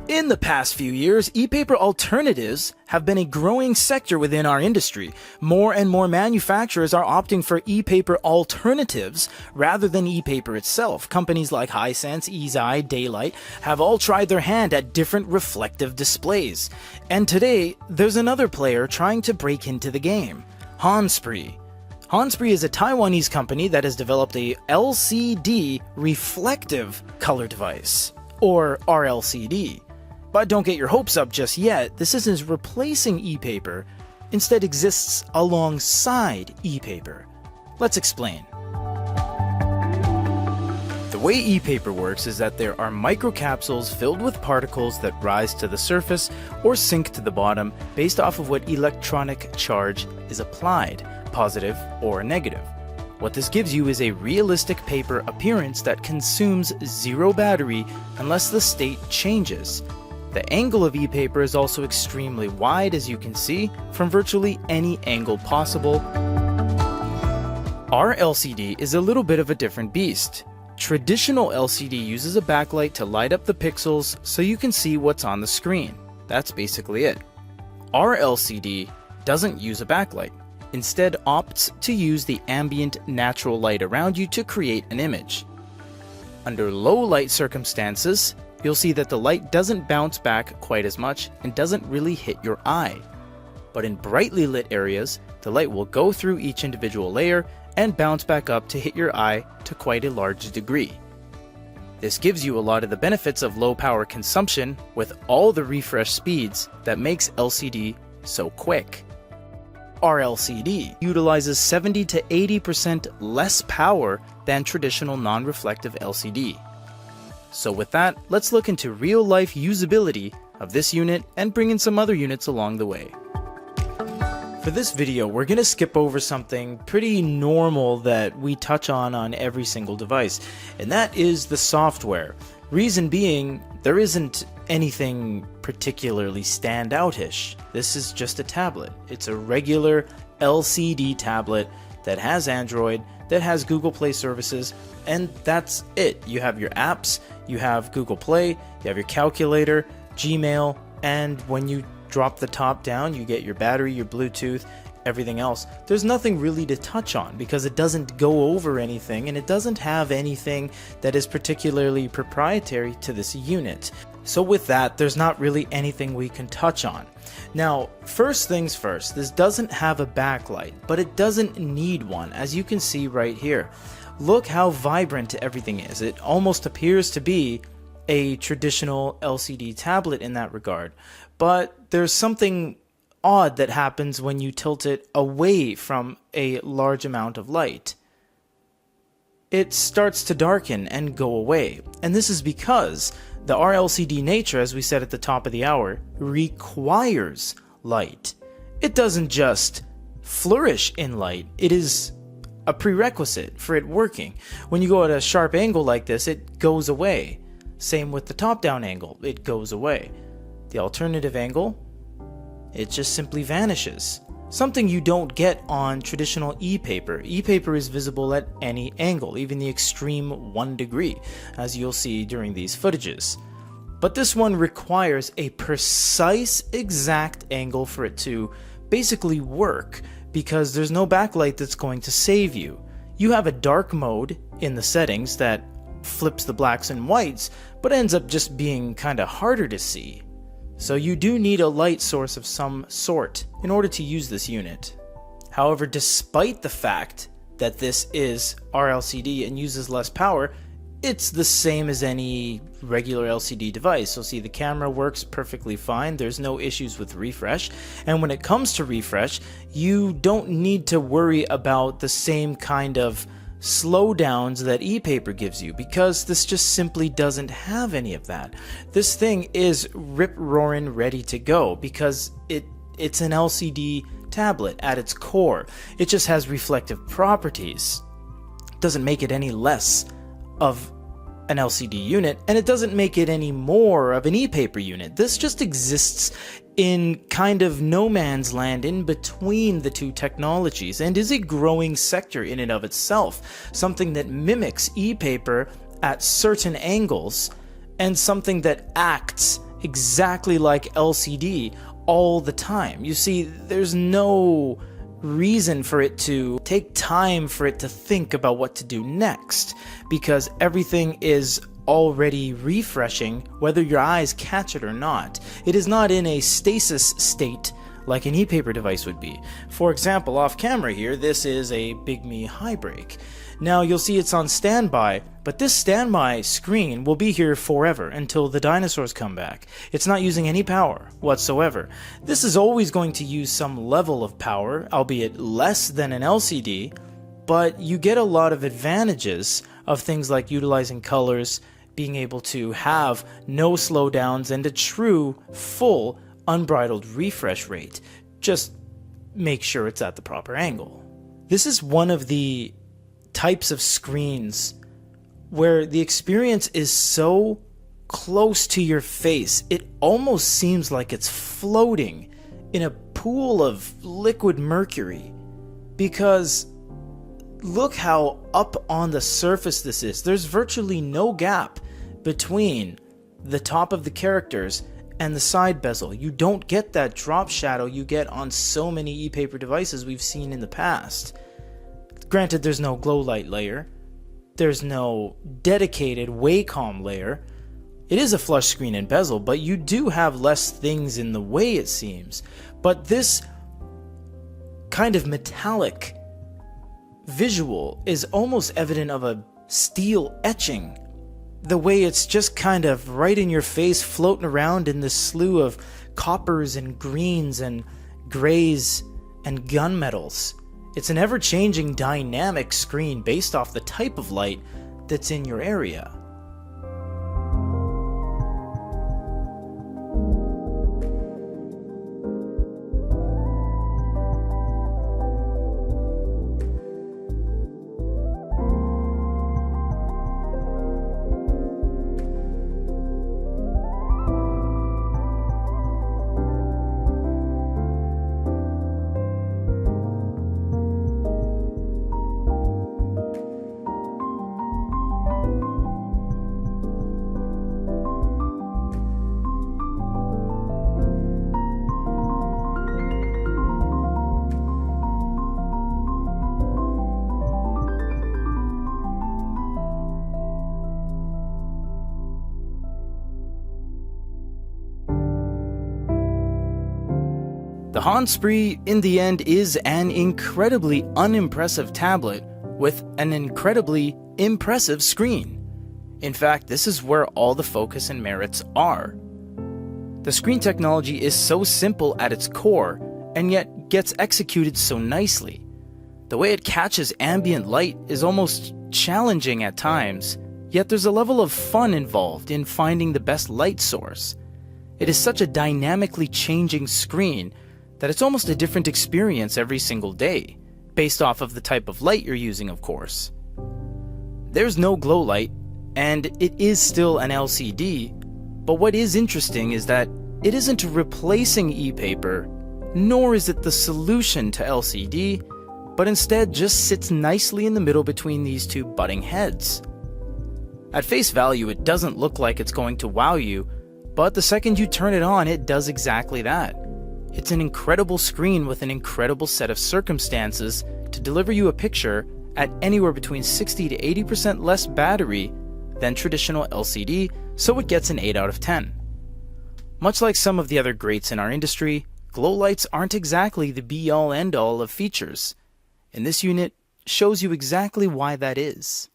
In the past few years, e-paper alternatives have been a growing sector within our industry. More and more manufacturers are opting for e-paper alternatives rather than e-paper itself. Companies like Hisense, Easeeye, Daylight have all tried their hand at different reflective displays. And today, there's another player trying to break into the game, Hannspree. Hannspree is a Taiwanese company that has developed a LCD reflective color device, or RLCD. But don't get your hopes up just yet. This isn't replacing e-paper, instead exists alongside e-paper. Let's explain. The way e-paper works is that there are microcapsules filled with particles that rise to the surface or sink to the bottom based off of what electronic charge is applied, positive or negative. What this gives you is a realistic paper appearance that consumes zero battery unless the state changes. The angle of e-paper is also extremely wide, as you can see, from virtually any angle possible. Our LCD is a little bit of a different beast. Traditional LCD uses a backlight to light up the pixels so you can see what's on the screen. That's basically it. Our LCD doesn't use a backlight, instead opts to use the ambient natural light around you to create an image. Under low light circumstances, you'll see that the light doesn't bounce back quite as much and doesn't really hit your eye. But in brightly lit areas, the light will go through each individual layer and bounce back up to hit your eye to quite a large degree. This gives you a lot of the benefits of low power consumption with all the refresh speeds that makes LCD so quick. RLCD utilizes 70 to 80% less power than traditional non-reflective LCD. So with that, let's look into real-life usability of this unit and bring in some other units along the way. For this video, we're going to skip over something pretty normal that we touch on every single device, and that is the software. Reason being, there isn't anything particularly standout-ish. This is just a tablet. It's a regular LCD tablet that has Android, that has Google Play services, and that's it. You have your apps, you have Google Play, you have your calculator, Gmail, and when you drop the top down, you get your battery, your Bluetooth, everything else. There's nothing really to touch on because it doesn't go over anything and it doesn't have anything that is particularly proprietary to this unit. So with that, there's not really anything we can touch on. Now, first things first, this doesn't have a backlight, but it doesn't need one, as you can see right here. Look how vibrant everything is. It almost appears to be a traditional LCD tablet in that regard, but there's something odd that happens when you tilt it away from a large amount of light. It starts to darken and go away, and this is because the RLCD nature, as we said at the top of the hour, requires light. It doesn't just flourish in light, it is a prerequisite for it working. When you go at a sharp angle like this, it goes away. Same with the top-down angle, it goes away. The alternative angle, it just simply vanishes. Something you don't get on traditional e-paper. E-paper is visible at any angle, even the extreme 1 degree, as you'll see during these footages. But this one requires a precise, exact angle for it to basically work, because there's no backlight that's going to save you. You have a dark mode in the settings that flips the blacks and whites, but ends up just being kinda harder to see. So you do need a light source of some sort in order to use this unit. However, despite the fact that this is RLCD and uses less power, it's the same as any regular LCD device. You'll see the camera works perfectly fine, there's no issues with refresh, and when it comes to refresh, you don't need to worry about the same kind of slowdowns that e-paper gives you, because this just simply doesn't have any of that. This thing is rip-roaring ready to go because it's an LCD tablet at its core. It just has reflective properties. It doesn't make it any less of an LCD unit, and it doesn't make it any more of an e-paper unit. This just exists in kind of no man's land in between the two technologies, and is a growing sector in and of itself, something that mimics e-paper at certain angles, and something that acts exactly like LCD all the time. You see, there's no reason for it to take time for it to think about what to do next, because everything is already refreshing whether your eyes catch it or not. It is not in a stasis state like an e-paper device would be. For example, off camera here, this is a bigme high break. Now you'll see it's on standby, but this standby screen will be here forever until the dinosaurs come back. It's not using any power whatsoever. This is always going to use some level of power, albeit less than an LCD, but you get a lot of advantages of things like utilizing colors, being able to have no slowdowns, and a true, full, unbridled refresh rate. Just make sure it's at the proper angle. This is one of the types of screens where the experience is so close to your face, it almost seems like it's floating in a pool of liquid mercury, because look how up on the surface this is. There's virtually no gap between the top of the characters and the side bezel. You don't get that drop shadow you get on so many e-paper devices we've seen in the past. Granted, there's no glow light layer, there's no dedicated Wacom layer. It is a flush screen and bezel, but you do have less things in the way, it seems. But this kind of metallic visual is almost evident of a steel etching. The way it's just kind of right in your face, floating around in this slew of coppers and greens and grays and gunmetals. It's an ever-changing dynamic screen based off the type of light that's in your area. The Hannspree, in the end, is an incredibly unimpressive tablet with an incredibly impressive screen. In fact, this is where all the focus and merits are. The screen technology is so simple at its core, and yet gets executed so nicely. The way it catches ambient light is almost challenging at times, yet there's a level of fun involved in finding the best light source. It is such a dynamically changing screen that it's almost a different experience every single day, based off of the type of light you're using, of course. There's no glow light, and it is still an LCD, but what is interesting is that it isn't replacing e-paper, nor is it the solution to LCD, but instead just sits nicely in the middle between these two butting heads. At face value, it doesn't look like it's going to wow you, but the second you turn it on, it does exactly that. It's an incredible screen with an incredible set of circumstances to deliver you a picture at anywhere between 60 to 80% less battery than traditional LCD, so it gets an 8 out of 10. Much like some of the other greats in our industry, glow lights aren't exactly the be-all end-all of features, and this unit shows you exactly why that is.